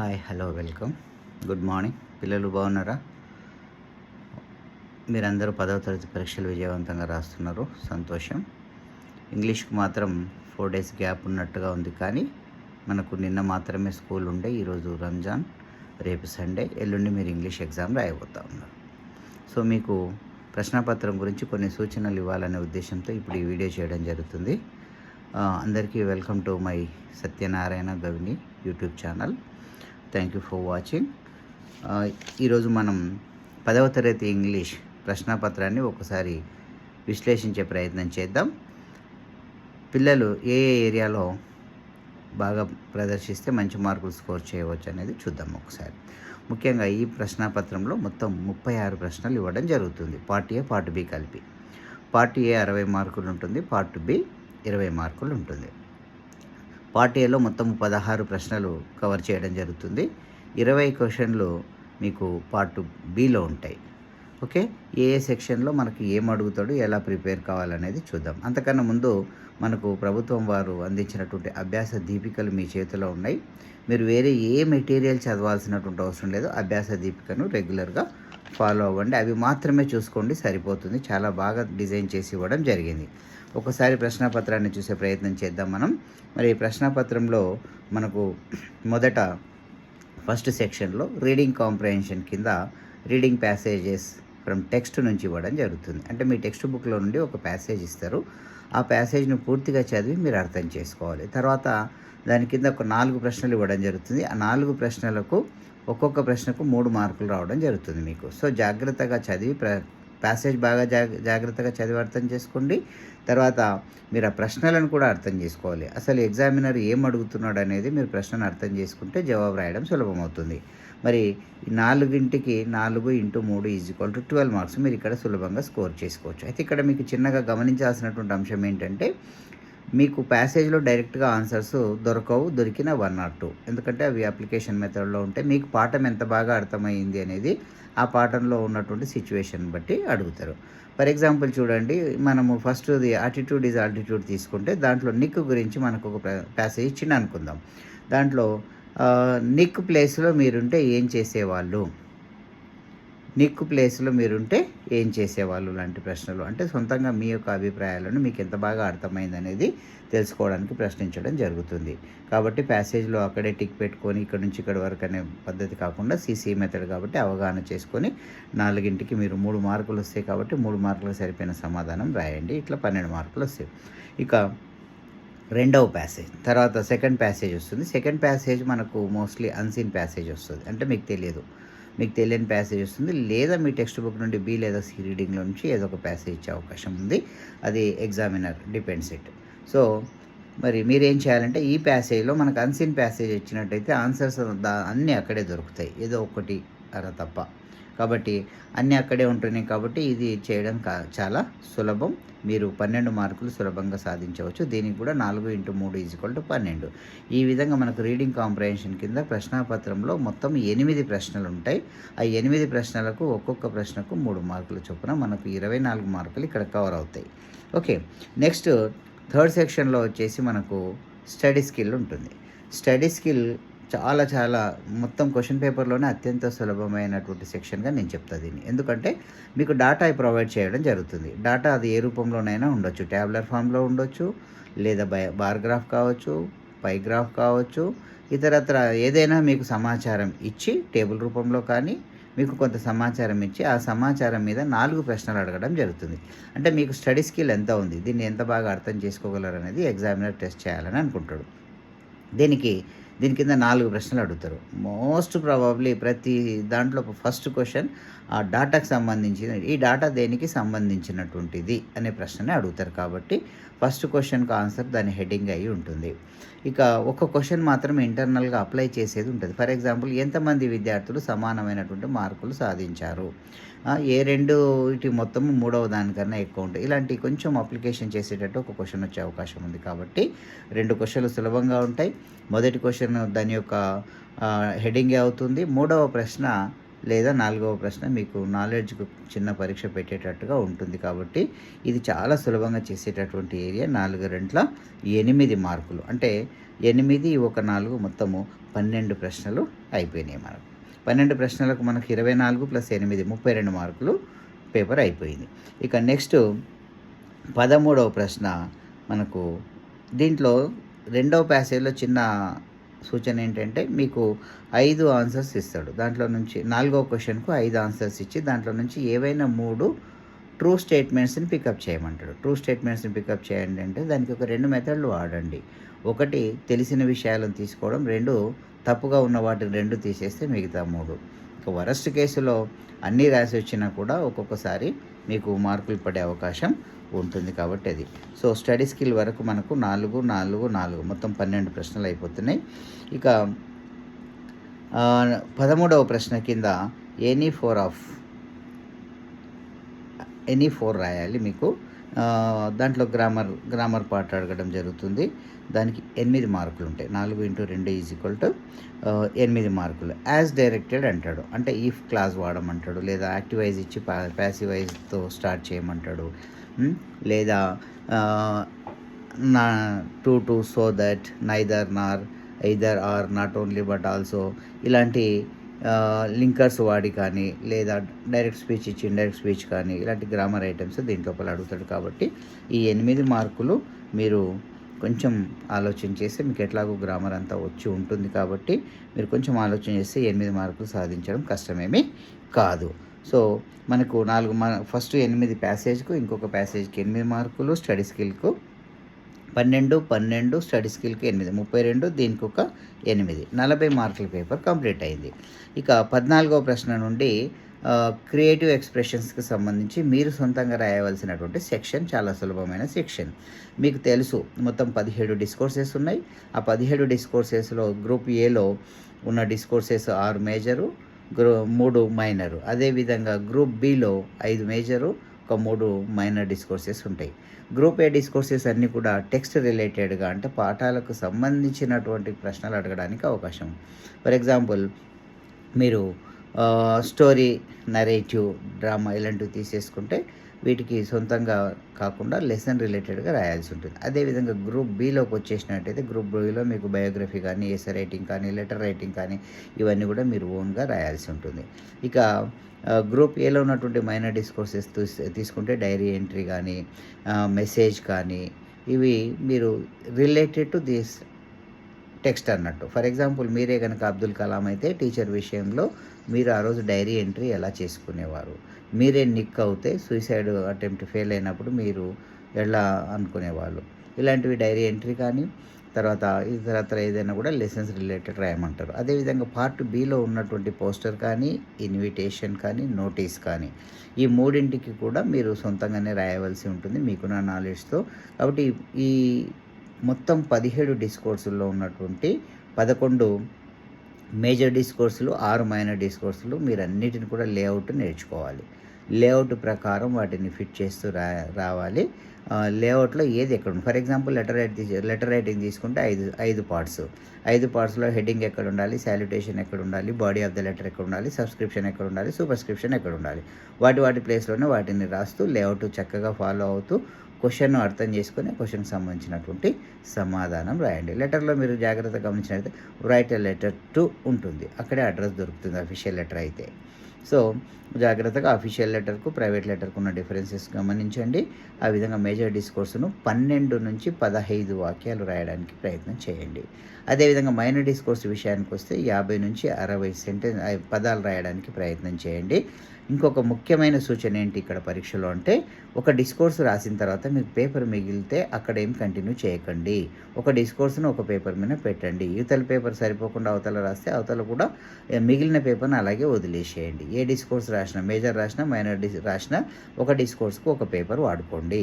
Hi hello welcome good morning పిల్లలు బాగున్నారా? మీరందరూ 10వ తరగతి పరీక్షలు విజయవంతంగా రాస్తున్నారు, సంతోషం. ఇంగ్లీష్కి మాత్రం 4 డేస్ గ్యాప్ ఉన్నట్టుగా ఉంది, కానీ మనకు నిన్న మాత్రమే స్కూల్ ఉండే. ఈరోజు రంజాన్, రేపు సండే, ఎల్లుండి మీరు ఇంగ్లీష్ ఎగ్జామ్ రాయబోతా ఉన్నారు. సో మీకు ప్రశ్నపత్రం గురించి కొన్ని సూచనలు ఇవ్వాలనే ఉద్దేశంతో ఇప్పుడు ఈ వీడియో చేయడం జరుగుతుంది. అందరికీ welcome to my Satyanarayana Gavini YouTube channel. Thank you for watching. ఈరోజు మనం 10వ తరగతి ఇంగ్లీష్ ప్రశ్నపత్రాన్ని ఒకసారి విశ్లేషించే ప్రయత్నం చేద్దాం. పిల్లలు ఏ ఏరియాలో బాగా ప్రదర్శిస్తే మంచి మార్కులు స్కోర్ చేయవచ్చు అనేది చూద్దాం ఒకసారి. ముఖ్యంగా ఈ ప్రశ్నపత్రంలో మొత్తం 36 ప్రశ్నలు ఇవ్వడం జరుగుతుంది. పార్ట్ ఏ, పార్ట్ బి కలిపి. పార్ట్ ఏ 60 మార్కులు ఉంటుంది, పార్ట్ బి 20 మార్కులు ఉంటుంది. పార్ట్ ఏలో మొత్తం 16 ప్రశ్నలు కవర్ చేయడం జరుగుతుంది. 20 క్వశ్చన్లు మీకు పార్ట్ బిలో ఉంటాయి. ఓకే, ఏ సెక్షన్లో మనకి ఏం అడుగుతాడు, ఎలా ప్రిపేర్ కావాలనేది చూద్దాం. అంతకన్నా ముందు మనకు ప్రభుత్వం వారు అందించినటువంటి అభ్యాస దీపికలు మీ చేతిలో ఉన్నాయి. మీరు వేరే ఏ మెటీరియల్ చదవాల్సినటువంటి అవసరం లేదు. అభ్యాస దీపికను రెగ్యులర్గా ఫాలో అవ్వండి. అవి మాత్రమే చూసుకోండి, సరిపోతుంది. చాలా బాగా డిజైన్ చేసి ఇవ్వడం జరిగింది. ఒకసారి ప్రశ్నపత్రాన్ని చూసే ప్రయత్నం చేద్దాం మనం. మరి ఈ ప్రశ్నపత్రంలో మనకు మొదట ఫస్ట్ సెక్షన్లో రీడింగ్ కాంప్రహెన్షన్ కింద రీడింగ్ ప్యాసేజెస్ ఫ్రమ్ టెక్స్ట్ నుంచి ఇవ్వడం జరుగుతుంది. అంటే మీ టెక్స్ట్ బుక్లో నుండి ఒక ప్యాసేజ్ ఇస్తారు. ఆ ప్యాసేజ్ను పూర్తిగా చదివి మీరు అర్థం చేసుకోవాలి. తర్వాత దాని కింద ఒక 4 ప్రశ్నలు ఇవ్వడం జరుగుతుంది. ఆ 4 ప్రశ్నలకు ఒక్కొక్క ప్రశ్నకు 3 మార్కులు రావడం జరుగుతుంది మీకు. సో జాగ్రత్తగా చదివి ప్యాసేజ్ బాగా జాగ్రత్తగా చదివి అర్థం చేసుకోండి. తర్వాత మీరు ఆ ప్రశ్నలను కూడా అర్థం చేసుకోవాలి. అసలు ఎగ్జామినర్ ఏం అడుగుతున్నాడు అనేది మీరు ప్రశ్నను అర్థం చేసుకుంటే జవాబు రాయడం సులభమవుతుంది. మరి 4కి 4 × 3 = 12 మార్క్స్ మీరు ఇక్కడ సులభంగా స్కోర్ చేసుకోవచ్చు. అయితే ఇక్కడ మీకు చిన్నగా గమనించాల్సినటువంటి అంశం ఏంటంటే, మీకు ప్యాసేజ్లో డైరెక్ట్గా ఆన్సర్స్ దొరకవు. దొరికిన 1 or 2, ఎందుకంటే అవి అప్లికేషన్ మెథడ్లో ఉంటాయి. మీకు పాఠం ఎంత బాగా అర్థమైంది అనేది ఆ పాఠంలో ఉన్నటువంటి సిచ్యువేషన్ బట్టి అడుగుతారు. ఫర్ ఎగ్జాంపుల్ చూడండి, మనము ఫస్ట్ది యాటిట్యూడ్ ఈజ్ ఆల్టిట్యూడ్ తీసుకుంటే దాంట్లో నిక్ గురించి మనకు ఒక ప్యాసేజ్ ఇచ్చింది అనుకుందాం. దాంట్లో నిక్ ప్లేస్లో మీరుంటే ఏం చేసేవాళ్ళు, నిక్ ప్లేస్లో మీరుంటే ఏం చేసేవాళ్ళు లాంటి ప్రశ్నలు. అంటే సొంతంగా మీ యొక్క అభిప్రాయాలను మీకు ఎంత బాగా అర్థమైంది అనేది తెలుసుకోవడానికి ప్రశ్నించడం జరుగుతుంది. కాబట్టి ప్యాసేజ్లో అక్కడే టిక్ పెట్టుకొని ఇక్కడ నుంచి ఇక్కడ వరకు అనే పద్ధతి కాకుండా CC మెథడ్ కాబట్టి అవగాహన చేసుకొని 4కి మీరు 3 మార్కులు వస్తాయి. కాబట్టి 3 మార్కులకు సరిపోయిన సమాధానం రాయండి. ఇట్లా 12 మార్కులు వస్తాయి. ఇక రెండవ ప్యాసేజ్ తర్వాత సెకండ్ ప్యాసేజ్ వస్తుంది. సెకండ్ ప్యాసేజ్ మనకు మోస్ట్లీ అన్సీన్ ప్యాసేజ్ వస్తుంది. అంటే మీకు తెలియని ప్యాసేజ్ వస్తుంది. లేదా మీ టెక్స్ట్ బుక్ నుండి B లేదా C రీడింగ్లో నుంచి ఏదో ఒక ప్యాసేజ్ ఇచ్చే అవకాశం ఉంది. అది ఎగ్జామినర్ డిపెండ్స్ ఇట్. సో మరి మీరేం చేయాలంటే, ఈ ప్యాసేజ్లో మనకు అన్సీన్ ప్యాసేజ్ ఇచ్చినట్టయితే ఆన్సర్స్ అన్నీ అక్కడే దొరుకుతాయి, ఏదో ఒకటి తప్ప. కాబట్టి అన్నీ అక్కడే ఉంటున్నాయి. కాబట్టి ఇది చేయడం చాలా సులభం. మీరు 12 మార్కులు సులభంగా సాధించవచ్చు. దీనికి కూడా 4 × 3 = 12. ఈ విధంగా మనకు రీడింగ్ కాంప్రహెన్షన్ కింద ప్రశ్నాపత్రంలో మొత్తం 8 ప్రశ్నలు ఉంటాయి. ఆ 8 ప్రశ్నలకు ఒక్కొక్క ప్రశ్నకు 3 మార్కుల చొప్పున మనకు 24 మార్కులు ఇక్కడ కవర్ అవుతాయి. ఓకే, నెక్స్ట్ థర్డ్ సెక్షన్లో వచ్చేసి మనకు స్టడీ స్కిల్ ఉంటుంది. స్టడీ స్కిల్ చాలా మొత్తం క్వశ్చన్ పేపర్లోనే అత్యంత సులభమైనటువంటి సెక్షన్గా నేను చెప్తాను దీన్ని. ఎందుకంటే మీకు డాటా ప్రొవైడ్ చేయడం జరుగుతుంది. డాటా అది ఏ రూపంలోనైనా ఉండొచ్చు. ట్యాబులర్ ఫామ్లో ఉండొచ్చు, లేదా బార్ గ్రాఫ్ కావచ్చు, పై గ్రాఫ్ కావచ్చు, ఇతరత్ర ఏదైనా మీకు సమాచారం ఇచ్చి టేబుల్ రూపంలో కానీ మీకు కొంత సమాచారం ఇచ్చి ఆ సమాచారం మీద 4 ప్రశ్నలు అడగడం జరుగుతుంది. అంటే మీకు స్టడీ స్కిల్ ఎంత ఉంది, దీన్ని ఎంత బాగా అర్థం చేసుకోగలరు అనేది ఎగ్జామినర్ టెస్ట్ చేయాలని అనుకుంటాడు. దీని కింద 4 ప్రశ్నలు అడుగుతారు. మోస్ట్ ప్రాబబ్లీ ప్రతి దాంట్లో ఫస్ట్ క్వశ్చన్ ఆ డాటాకు సంబంధించిన, ఈ డాటా దేనికి సంబంధించినటువంటిది అనే ప్రశ్ననే అడుగుతారు. కాబట్టి ఫస్ట్ క్వశ్చన్కి ఆన్సర్ దాని హెడ్డింగ్ అయి ఉంటుంది. ఇక ఒక క్వశ్చన్ మాత్రం ఇంటర్నల్గా అప్లై చేసేది ఉంటుంది. ఫర్ ఎగ్జాంపుల్, ఎంతమంది విద్యార్థులు సమానమైనటువంటి మార్కులు సాధించారు, ఏ 2 మొత్తం 3వ దానికన్నా ఎక్కువ ఉంటాయి. ఇలాంటి కొంచెం అప్లికేషన్ చేసేటట్టు ఒక క్వశ్చన్ వచ్చే అవకాశం ఉంది. కాబట్టి 2 క్వశ్చన్లు సులభంగా ఉంటాయి. మొదటి క్వశ్చన్ దాని యొక్క హెడ్డింగే అవుతుంది. 3వ ప్రశ్న లేదా 4వ ప్రశ్న మీకు నాలెడ్జ్‌కు చిన్న పరీక్ష పెట్టేటట్టుగా ఉంటుంది. కాబట్టి ఇది చాలా సులభంగా చేసేటటువంటి ఏరియా. 4 8 మార్కులు. అంటే 8 ఒక 4 మొత్తము 12 ప్రశ్నలు అయిపోయినాయి మనకు. 12 ప్రశ్నలకు మనకు 24 + 8 32 మార్కులు పేపర్ అయిపోయింది. ఇక నెక్స్ట్ 13వ ప్రశ్న మనకు దీంట్లో రెండవ ప్యాసేజ్‌లో చిన్న సూచన ఏంటంటే మీకు 5 ఆన్సర్స్ ఇస్తాడు. దాంట్లో నుంచి 4వ క్వెషన్‌కు 5 ఆన్సర్స్ ఇచ్చి దాంట్లో నుంచి ఏవైనా 3 ట్రూ స్టేట్మెంట్స్‌ని పికప్ చేయమంటాడు. ట్రూ స్టేట్మెంట్స్‌ని పికప్ చేయండి అంటే దానికి ఒక 2 మెథడ్‌లు వాడండి. ఒకటి తెలిసిన విషయాలను తీసుకోవడం, 2 తప్పుగా ఉన్న వాటిని 2 తీసేస్తే మిగతా 3. ఇక వరస్ట్ కేసులో అన్నీ రాసి వచ్చినా కూడా ఒక్కొక్కసారి మీకు మార్కులు పడే అవకాశం ఉంటుంది కాబట్టి అది. సో స్టడీ స్కిల్ వరకు మనకు 4, 4, 4 మొత్తం 12 ప్రశ్నలు అయిపోతున్నాయి. ఇక 13వ ప్రశ్న కింద ఎనీ 4 రాయాలి మీకు. దాంట్లో గ్రామర్ పార్ట్ అడగడం జరుగుతుంది. దానికి 8 మార్కులు ఉంటాయి. 4 × 2 = 8 మార్కులు. యాజ్ డైరెక్టెడ్ అంటాడు. అంటే ఇఫ్ క్లాజ్ వాడమంటాడు, లేదా యాక్టివైజ్ ఇచ్చి ప్యాసివైజ్తో స్టార్ట్ చేయమంటాడు, లేదా to so that, neither Nar, either are, not only but also ఇలాంటి లింకర్స్ వాడి కానీ, లేదా డైరెక్ట్ స్పీచ్ ఇచ్చి ఇండైరెక్ట్ స్పీచ్ కానీ ఇలాంటి గ్రామర్ ఐటమ్స్ దీంట్లోపల అడుగుతాడు. కాబట్టి ఈ 8 మార్కులు మీరు కొంచెం ఆలోచన చేస్తే మీకు ఎట్లాగో గ్రామర్ అంతా వచ్చి ఉంటుంది కాబట్టి మీరు కొంచెం ఆలోచన చేస్తే 8 మార్కులు సాధించడం కష్టమేమీ కాదు. సో మనకు ఫస్ట్ 8 ప్యాసేజ్కు, ఇంకొక ప్యాసేజ్కి 8 మార్కులు, స్టడీ స్కిల్కు 12 స్టడీ స్కిల్కి 8 32, దీనికి ఒక 8 40 మార్కుల పేపర్ కంప్లీట్ అయింది. ఇక 14వ ప్రశ్న నుండి క్రియేటివ్ ఎక్స్ప్రెషన్స్కి సంబంధించి మీరు సొంతంగా రాయవలసినటువంటి సెక్షన్ చాలా సులభమైన సెక్షన్. మీకు తెలుసు మొత్తం 17 డిస్కోర్సెస్ ఉన్నాయి. ఆ 17 డిస్కోర్సెస్లో గ్రూప్ ఏలో ఉన్న డిస్కోర్సెస్ 6 మేజరు, 3 మైనరు. అదేవిధంగా గ్రూప్ బిలో 5 మేజరు, ఒక 3 మైనర్ డిస్కోర్సెస్ ఉంటాయి. గ్రూప్ ఏ డిస్కోర్సెస్ అన్నీ కూడా టెక్స్ట్ రిలేటెడ్గా, అంటే పాఠాలకు సంబంధించినటువంటి ప్రశ్నలు అడగడానికి అవకాశం. ఫర్ ఎగ్జాంపుల్ మీరు స్టోరీ, నరేటివ్, డ్రామా ఇలాంటివి తీసేసుకుంటే వీటికి సొంతంగా కాకుండా లెసన్ రిలేటెడ్గా రాయాల్సి ఉంటుంది. అదేవిధంగా గ్రూప్ బిలోకి వచ్చేసినట్టయితే గ్రూప్ బిలో మీకు బయోగ్రఫీ కానీ, ఎస్సే రైటింగ్ కానీ, లెటర్ రైటింగ్ కానీ ఇవన్నీ కూడా మీరు ఓన్గా రాయాల్సి ఉంటుంది. ఇక గ్రూప్ ఏలో ఉన్నటువంటి మైనర్ డిస్కోర్సెస్ తీసుకుంటే డైరీ ఎంట్రీ కానీ, మెసేజ్ కానీ ఇవి మీరు రిలేటెడ్ టు దిస్ టెక్స్ట్ అన్నట్టు. ఫర్ ఎగ్జాంపుల్ మీరే కనుక అబ్దుల్ కలాం అయితే టీచర్ విషయంలో మీరు ఆ రోజు డైరీ ఎంట్రీ ఎలా చేసుకునేవారు, మీరే నిక్ అవుతే సూసైడ్ అటెంప్ట్ ఫెయిల్ అయినప్పుడు మీరు ఎలా అనుకునేవాళ్ళు, ఇలాంటివి డైరీ ఎంట్రీ కానీ, తర్వాత ఇతరత్ర ఏదైనా కూడా లెసన్స్ రిలేటెడ్ రాయమంటారు. అదేవిధంగా పార్ట్ బిలో ఉన్నటువంటి పోస్టర్ కానీ, ఇన్విటేషన్ కానీ, నోటీస్ కానీ ఈ 3ంటికి కూడా మీరు సొంతంగానే రాయవలసి ఉంటుంది మీకున్న నాలెడ్జ్తో. కాబట్టి ఈ మొత్తం 17 డిస్కోర్సుల్లో ఉన్నటువంటి 11 మేజర్ డిస్కోర్సులు, 6 మైనర్ డిస్కోర్సులు మీరు అన్నిటిని కూడా లేఅవుట్ నేర్చుకోవాలి. లేఅవుట్ ప్రకారం వాటిని ఫిట్ చేస్తూ రావాలి. లేఅవుట్లో ఏది ఎక్కడ ఉంది. ఫర్ ఎగ్జాంపుల్ లెటర్ రైటింగ్ తీసుకుంటే 5 పార్ట్స్. 5 పార్ట్స్లో హెడ్డింగ్ ఎక్కడ ఉండాలి, సాల్యుటేషన్ ఎక్కడ ఉండాలి, బాడీ ఆఫ్ ద లెటర్ ఎక్కడ ఉండాలి, సబ్స్క్రిప్షన్ ఎక్కడ ఉండాలి, సూపర్స్క్రిప్షన్ ఎక్కడ ఉండాలి, వాటి ప్లేస్లోనే వాటిని రాస్తూ లేఅవుట్ చక్కగా ఫాలో అవుతూ క్వశ్చన్ను అర్థం చేసుకొని క్వశ్చన్కి సంబంధించినటువంటి సమాధానం రాయండి. లెటర్లో మీరు జాగ్రత్తగా గమనించినట్లయితే రైట్ ఎ లెటర్ టు ఉంటుంది. అక్కడే అడ్రస్ దొరుకుతుంది అఫీషియల్ లెటర్ అయితే. సో జాగ్రత్తగా అఫీషియల్ లెటర్కు ప్రైవేట్ లెటర్కు ఉన్న డిఫరెన్సెస్ గమనించండి. ఆ విధంగా మేజర్ డిస్కోర్సును 12 నుంచి 15 వాక్యాలు రాయడానికి ప్రయత్నం చేయండి. అదేవిధంగా మైనర్ డిస్కోర్స్ విషయానికి వస్తే 50 నుంచి 60 పదాలు రాయడానికి ప్రయత్నం చేయండి. ఇంకొక ముఖ్యమైన సూచన ఏంటి ఇక్కడ పరీక్షలో అంటే, ఒక డిస్కోర్స్ రాసిన తర్వాత మీకు పేపర్ మిగిలితే అక్కడ ఏం కంటిన్యూ చేయకండి. ఒక డిస్కోర్స్ను ఒక పేపర్ మీద పెట్టండి. యువతల పేపర్ సరిపోకుండా అవతల రాస్తే అవతల కూడా మిగిలిన పేపర్ని అలాగే వదిలేసేయండి. ఏ డిస్కోర్స్ రాసినా, మేజర్ రాసినా, మైనర్ రాసినా ఒక డిస్కోర్స్కు ఒక పేపర్ వాడుకోండి.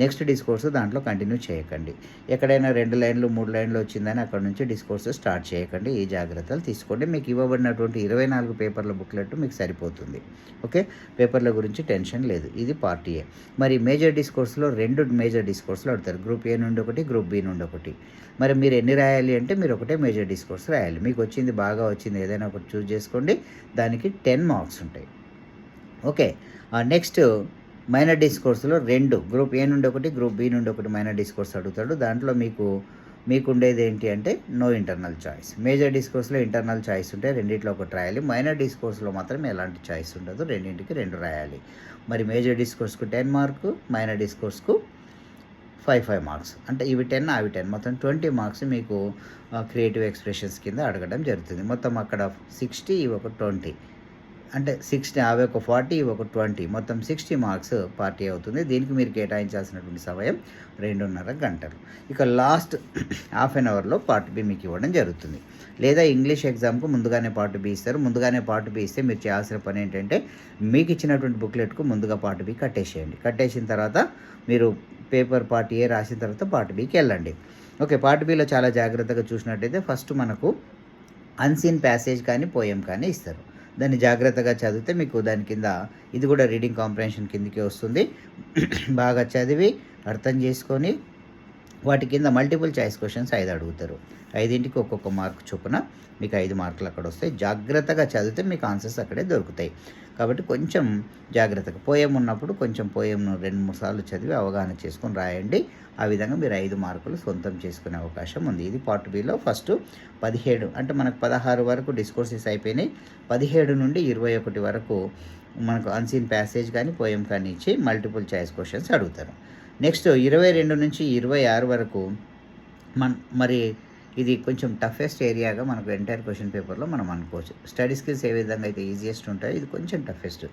నెక్స్ట్ డిస్కోర్స్ దాంట్లో కంటిన్యూ చేయకండి. ఎక్కడైనా 2 లైన్లు 3 లైన్లు వచ్చిందని అక్కడ నుంచి డిస్కోర్స్ స్టార్ట్ చేయకండి. ఈ జాగ్రత్తలు తీసుకోండి. మీకు ఇవ్వబడినటువంటి 24 పేపర్ల బుక్లెట్ మీకు సరిపోతుంది. ఓకే, పేపర్ల గురించి టెన్షన్ లేదు. ఇది పార్ట్ ఏ. మరి మేజర్ డిస్కోర్స్లో 2 మేజర్ డిస్కోర్స్లు అడుగుతారు. గ్రూప్ ఏ నుండి ఒకటి, గ్రూప్ బి నుండి ఒకటి. మరి మీరు ఎన్ని రాయాలి అంటే మీరు ఒకటే మేజర్ డిస్కోర్స్ రాయాలి. మీకు వచ్చింది బాగా వచ్చింది ఏదైనా ఒకటి చూస్ చేసుకోండి, దానికి 10 మార్క్స్ ఉంటాయి. ఓకే, నెక్స్ట్ మైనర్ డిస్కోర్స్లో 2 గ్రూప్ ఏ నుండి ఒకటి, గ్రూప్ బి నుండి ఒకటి మైనర్ డిస్కోర్స్ అడుగుతాడు. దాంట్లో మీకు ఉండేది ఏంటి అంటే నో ఇంటర్నల్ చాయిస్. మేజర్ డిస్కోర్స్లో ఇంటర్నల్ చాయిస్ ఉంటే రెండింటిలో ఒకటి రాయాలి. మైనర్ డిస్కోర్స్లో మాత్రం ఎలాంటి చాయిస్ ఉండదు, రెండింటికి 2 రాయాలి. మరి మేజర్ డిస్కోర్స్కు 10 మార్కు, మైనర్ డిస్కోర్స్కు 5 మార్క్స్. అంటే ఇవి 10 అవి 10, మొత్తం 20 మార్క్స్ మీకు క్రియేటివ్ ఎక్స్ప్రెషన్స్ కింద అడగడం జరుగుతుంది. మొత్తం అక్కడ 60, ఇవి ఒక 20, అంటే 60 అవి ఒక 40, ఇవి ఒక 20, మొత్తం 60 మార్క్స్ పార్టీ అవుతుంది. దీనికి మీరు కేటాయించాల్సినటువంటి సమయం 2.5 గంటలు. ఇక లాస్ట్ హాఫ్ అన్ అవర్లో పార్ట్ బి మీకు ఇవ్వడం జరుగుతుంది. లేదా ఇంగ్లీష్ ఎగ్జామ్కు ముందుగానే పార్ట్ బి ఇస్తారు. ముందుగానే పార్ట్ బి ఇస్తే మీరు చేయాల్సిన పని ఏంటంటే మీకు ఇచ్చినటువంటి బుక్లెట్కు ముందుగా పార్ట్ బి కట్టేసేయండి. కట్టేసిన తర్వాత మీరు పేపర్ పార్ట్ ఏ రాసిన తర్వాత పార్ట్ బికి వెళ్ళండి. ఓకే, పార్ట్ బిలో చాలా జాగ్రత్తగా చూసినట్టయితే ఫస్ట్ మనకు అన్సీన్ ప్యాసేజ్ కానీ పోయం కానీ ఇస్తారు. దాన్ని జాగ్రత్తగా చదివితే మీకు దాని కింద ఇది కూడా రీడింగ్ కాంప్రహెన్షన్ కిందకి వస్తుంది. బాగా చదివి అర్థం చేసుకొని వాటి కింద మల్టిపుల్ చాయిస్ క్వశ్చన్స్ 5 అడుగుతారు. 5ంటికి ఒక్కొక్క మార్కు చొప్పున మీకు 5 మార్కులు అక్కడ వస్తాయి. జాగ్రత్తగా చదివితే మీకు ఆన్సర్స్ అక్కడే దొరుకుతాయి. కాబట్టి కొంచెం జాగ్రత్తగా పోయం ఉన్నప్పుడు కొంచెం పోయంను 2-3 సార్లు చదివి అవగాహన చేసుకొని రాయండి. ఆ విధంగా మీరు 5 మార్కులు సొంతం చేసుకునే అవకాశం ఉంది. ఇది పార్ట్ బిలో ఫస్ట్ 17, అంటే మనకు 16 వరకు డిస్కోర్సెస్ అయిపోయినాయి. 17 నుండి 21 వరకు మనకు అన్సీన్ ప్యాసేజ్ కానీ పోయం కానీ ఇచ్చి మల్టిపుల్ చాయిస్ క్వశ్చన్స్ అడుగుతారు. నెక్స్ట్ 22 నుంచి 26 వరకు మరి ఇది కొంచెం టఫెస్ట్ ఏరియాగా మనకు ఎంటైర్ క్వశ్చన్ పేపర్లో మనం అనుకోవచ్చు. స్టడీ స్కిల్స్ ఏ విధంగా అయితే ఈజియెస్ట్ ఉంటాయో ఇది కొంచెం టఫెస్ట్.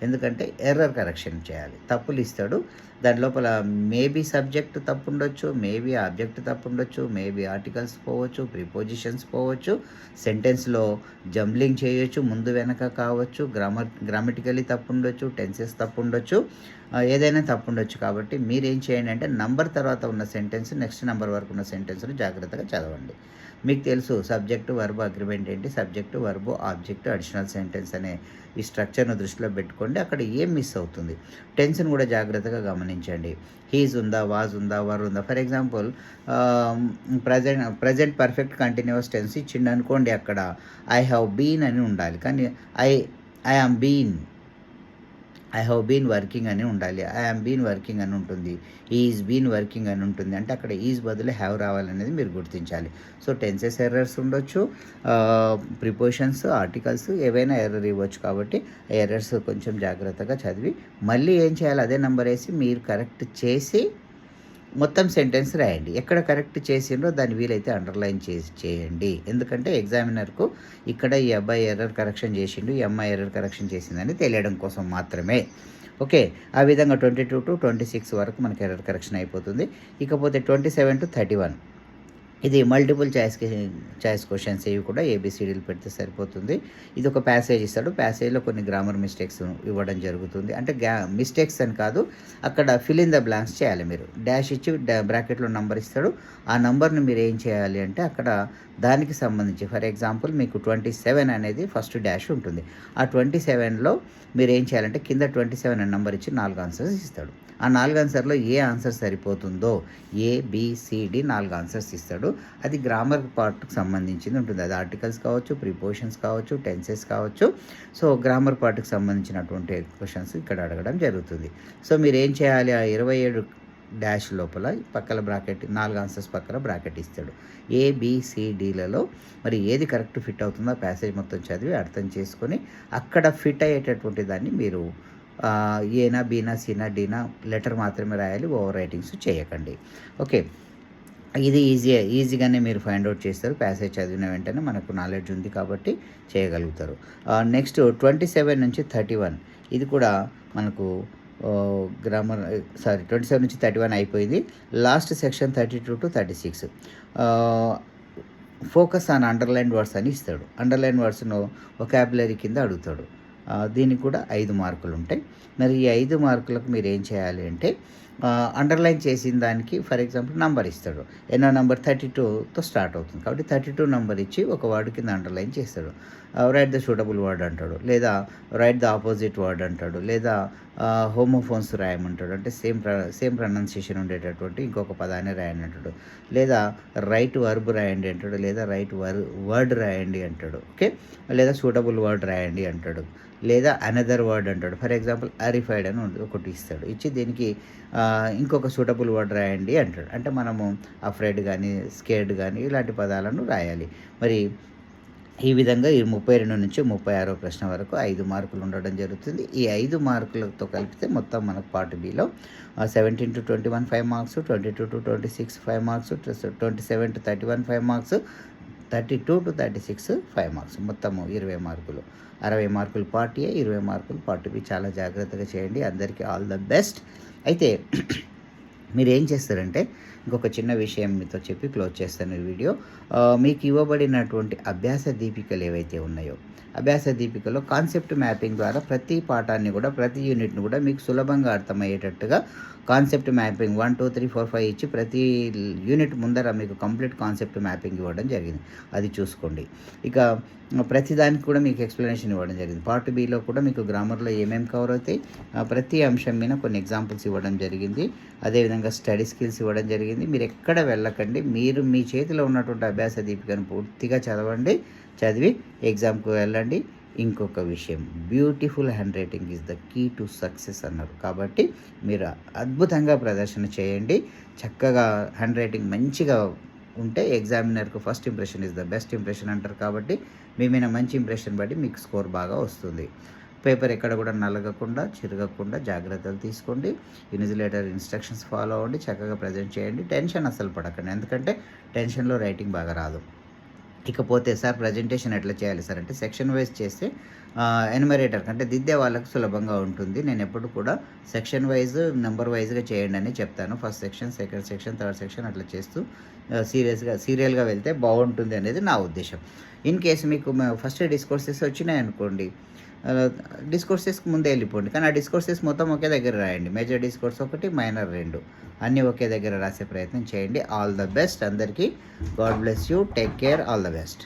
ఎందుకంటే ఎర్రర్ కరెక్షన్ చేయాలి. తప్పులు ఇస్తాడు, దాని లోపల మేబీ సబ్జెక్ట్ తప్పు ఉండొచ్చు, మేబీ ఆబ్జెక్ట్ తప్పు ఉండొచ్చు, మేబీ ఆర్టికల్స్ పోవచ్చు, ప్రిపోజిషన్స్ పోవచ్చు, సెంటెన్స్లో జంబ్లింగ్ చేయొచ్చు, ముందు వెనక కావచ్చు, గ్రామటికలీ తప్పు ఉండొచ్చు, టెన్సెస్ తప్పు ఉండొచ్చు, ఏదైనా తప్పు ఉండొచ్చు. కాబట్టి మీరేం చేయండి అంటే నంబర్ తర్వాత ఉన్న సెంటెన్స్ నెక్స్ట్ నెంబర్ వరకు ఉన్న సెంటెన్స్ను జాగ్రత్తగా చదవండి. మీకు తెలుసు సబ్జెక్టు వర్బ్ అగ్రిమెంట్ ఏంటి, subject verb object additional sentence అనే ఈ స్ట్రక్చర్ను దృష్టిలో పెట్టుకోండి. అక్కడ ఏం మిస్ అవుతుంది, టెన్స్ను కూడా జాగ్రత్తగా గమనించండి. హీజ్ ఉందా, వాజ్ ఉందా, వర్ ఉందా. For example present perfect continuous tense ఇచ్చిండు అనుకోండి, అక్కడ ఐ హ్యావ్ బీన్ అని ఉండాలి. కానీ I am been, I have been working అని ఉండాలి. ఐ యామ్ బీన్ వర్కింగ్ అని ఉంటుంది, ఈజ్ బీన్ వర్కింగ్ అని ఉంటుంది. అంటే అక్కడ ఈజ్ బదులు హ్యావ్ రావాలనేది మీరు గుర్తించాలి. సో టెన్సెస్ ఎర్రర్స్ ఉండొచ్చు, ప్రిపోజిషన్స్, ఆర్టికల్స్ ఏవైనా ఎర్రర్ ఇవ్వచ్చు. కాబట్టి ఎర్రర్స్ కొంచెం జాగ్రత్తగా చదివి మళ్ళీ ఏం చేయాలి, అదే నెంబర్ వేసి మీరు కరెక్ట్ చేసి మొత్తం సెంటెన్స్ రాయండి. ఎక్కడ కరెక్ట్ చేసిండ్రో దాన్ని వీలైతే అండర్లైన్ చేయండి. ఎందుకంటే ఎగ్జామినర్కు ఇక్కడ ఈ అబ్బాయి ఎర్రర్ కరెక్షన్ చేసిండు, ఈ అమ్మాయి ఎర్రర్ కరెక్షన్ చేసిందని తెలియడం కోసం మాత్రమే. ఓకే, ఆ విధంగా 22 to 26 వరకు మనకి ఎర్రర్ కరెక్షన్ అయిపోతుంది. ఇకపోతే 27 to 31 ఇది మల్టిపుల్ చాయిస్ క్వశ్చన్స్ ఇవి కూడా ఏబిసిడీలు పెడితే సరిపోతుంది. ఇది ఒక ప్యాసేజ్ ఇస్తాడు, ప్యాసేజ్లో కొన్ని గ్రామర్ మిస్టేక్స్ ఇవ్వడం జరుగుతుంది. అంటే మిస్టేక్స్ అని కాదు, అక్కడ ఫిల్ ఇన్ ద బ్లాంక్స్ చేయాలి. మీరు డాష్ ఇచ్చి బ్రాకెట్లో నంబర్ ఇస్తాడు, ఆ నంబర్ని మీరు ఏం చేయాలి అంటే అక్కడ దానికి సంబంధించి ఫర్ ఎగ్జాంపుల్ మీకు 27 అనేది ఫస్ట్ డాష్ ఉంటుంది. ఆ 27లో మీరు ఏం చేయాలంటే కింద 27 అనే నెంబర్ ఇచ్చి 4 ఆన్సర్స్ ఇస్తాడు. ఆ 4 ఆన్సర్లో ఏ ఆన్సర్ సరిపోతుందో ఏబిసిడి 4 ఆన్సర్స్ ఇస్తాడు. అది గ్రామర్ పార్ట్కి సంబంధించింది ఉంటుంది. అది ఆర్టికల్స్ కావచ్చు, ప్రిపోజిషన్స్ కావచ్చు, టెన్సెస్ కావచ్చు. సో గ్రామర్ పార్ట్కి సంబంధించినటువంటి క్వశ్చన్స్ ఇక్కడ అడగడం జరుగుతుంది. సో మీరు ఏం చేయాలి, ఆ 27 డాష్ లోపల పక్కల బ్రాకెట్ 4 ఆన్సర్స్ పక్కన బ్రాకెట్ ఇస్తాడు. ఏబిసిడిలలో మరి ఏది కరెక్ట్ ఫిట్ అవుతుందో ప్యాసేజ్ మొత్తం చదివి అర్థం చేసుకొని అక్కడ ఫిట్ అయ్యేటటువంటి దాన్ని మీరు ఏనా, బీనా, సీనా, డీనా లెటర్ మాత్రమే రాయాలి, ఓవర్ రైటింగ్స్ చేయకండి. ఓకే, ఇది ఈజీగానే మీరు ఫైండ్ అవుట్ చేస్తారు. ప్యాసేజ్ చదివిన వెంటనే మనకు నాలెడ్జ్ ఉంది కాబట్టి చేయగలుగుతారు. నెక్స్ట్ 27 నుంచి 31 ఇది కూడా మనకు గ్రామర్ 27 నుంచి 31 అయిపోయింది. Last section 32 to 36 focus on underline words అని ఇస్తాడు. అండర్లైన్ వర్డ్స్ను వొకాబులరీ కింద అడుగుతాడు. దీనికి కూడా 5 మార్కులు ఉంటాయి. మరి ఈ 5 మార్కులకు మీరు ఏం చేయాలి అంటే అండర్లైన్ చేసిన దానికి ఫర్ ఎగ్జాంపుల్ నంబర్ ఇస్తాడు. ఎన్నో నంబర్ 32తో స్టార్ట్ అవుతుంది. కాబట్టి 32 నంబర్ ఇచ్చి ఒక వర్డ్ కింద అండర్లైన్ చేస్తాడు. రైట్ ద సూటబుల్ వర్డ్ అంటాడు, లేదా రైట్ ద ఆపోజిట్ వర్డ్ అంటాడు, లేదా హోమోఫోన్స్ రాయమంటాడు, అంటే సేమ్ ప్రొనౌన్సియేషన్ ఉండేటటువంటి ఇంకొక పదాన్ని రాయండి అంటాడు, లేదా రైట్ వర్బ్ రాయండి అంటాడు, లేదా రైట్ వర్డ్ రాయండి అంటాడు. ఓకే, లేదా సూటబుల్ వర్డ్ రాయండి అంటాడు, లేదా అనదర్ వర్డ్ అంటాడు. ఫర్ ఎగ్జాంపుల్ అరిఫైడ్ అని ఒకటి ఇస్తాడు, ఇచ్చి దీనికి ఇంకొక సూటబుల్ వర్డ్ రాయండి అంటాడు. అంటే మనము అఫ్రైడ్ కానీ స్కేర్డ్ కానీ ఇలాంటి పదాలను రాయాలి. మరి ఈ విధంగా ఈ 32 నుంచి 36వ ప్రశ్న వరకు 5 మార్కులు ఉండడం జరుగుతుంది. ఈ 5 మార్కులతో కలిపితే మొత్తం మనకు part below 17 to 21 5 marks, 22 to 26 5 marks, 27 to 31 5 marks, 32 to 36 5 marks, మొత్తము 20 మార్కులు. 60 మార్కులు పార్ట్ ఏ, 20 మార్కులు పార్ట్ బి. చాలా జాగ్రత్తగా చేయండి. అందరికీ ఆల్ ద బెస్ట్. అయితే మీరు ఏం చేస్తారంటే, ఇంకొక చిన్న విషయం మీతో చెప్పి క్లోజ్ చేస్తాను ఈ వీడియో. మీకు ఇవ్వబడినటువంటి అభ్యాస దీపికలు ఏవైతే ఉన్నాయో, అభ్యాస దీపికలో కాన్సెప్ట్ మ్యాపింగ్ ద్వారా ప్రతి పాఠాన్ని కూడా, ప్రతి యూనిట్ను కూడా మీకు సులభంగా అర్థమయ్యేటట్టుగా కాన్సెప్ట్ మ్యాపింగ్ 1 2 3 4 5 ఇచ్చి ప్రతి యూనిట్ ముందర మీకు కంప్లీట్ కాన్సెప్ట్ మ్యాపింగ్ ఇవ్వడం జరిగింది. అది చూసుకోండి. ఇక ప్రతిదానికి కూడా మీకు ఎక్స్ప్లెనేషన్ ఇవ్వడం జరిగింది. పార్ట్ బిలో కూడా మీకు గ్రామర్లో ఏమేమి కవర్ అవుతాయి, ప్రతి అంశం మీద కొన్ని ఎగ్జాంపుల్స్ ఇవ్వడం జరిగింది. అదేవిధంగా స్టడీ స్కిల్స్ ఇవ్వడం జరిగింది. మీరు ఎక్కడ వెళ్ళకండి, మీరు మీ చేతిలో ఉన్నటువంటి అభ్యాస దీపికను పూర్తిగా చదవండి. చదివి ఎగ్జామ్కి వెళ్ళండి. ఇంకొక విషయం, beautiful handwriting is the key to success అన్నారు. కాబట్టి మీరు అద్భుతంగా ప్రదర్శన చేయండి. చక్కగా హ్యాండ్ రైటింగ్ మంచిగా ఉంటే ఎగ్జామినర్కు first impression is the best impression అంటారు. కాబట్టి మీ మీద మంచి ఇంప్రెషన్ బట్టి మీకు స్కోర్ బాగా వస్తుంది. పేపర్ ఎక్కడ కూడా నలగకుండా, చిరగకుండా జాగ్రత్తలు తీసుకోండి. ఇన్విజిలేటర్ ఇన్స్ట్రక్షన్స్ ఫాలో అవ్వండి. చక్కగా ప్రజెంట్ చేయండి. టెన్షన్ అస్సలు పడకండి, ఎందుకంటే టెన్షన్లో రైటింగ్ బాగా రాదు. ఇకపోతే సార్ ప్రజెంటేషన్ ఎట్లా చేయాలి సార్ అంటే, సెక్షన్ వైజ్ చేస్తే ఎన్యుమరేటర్ కంటే దిద్దే వాళ్ళకు సులభంగా ఉంటుంది. నేను ఎప్పుడు కూడా సెక్షన్ వైజ్, నెంబర్ వైజ్గా చేయండి అని చెప్తాను. First section, second section, third section అట్లా చేస్తూ సీరియల్గా వెళ్తే బాగుంటుంది అనేది నా ఉద్దేశం. ఇన్ కేసు మీకు ఫస్ట్ డిస్కోర్సెస్ వచ్చినాయి అనుకోండి, డిస్కోర్సెస్కి ముందే వెళ్ళిపోండి, కానీ ఆ డిస్కోర్సెస్ మొత్తం ఒకే దగ్గర రాయండి. మేజర్ డిస్కోర్స్ ఒకటి, మైనర్ 2, అన్నీ ఒకే దగ్గర రాసే ప్రయత్నం చేయండి. ఆల్ ద బెస్ట్ అందరికీ. God bless you. Take care. All the best.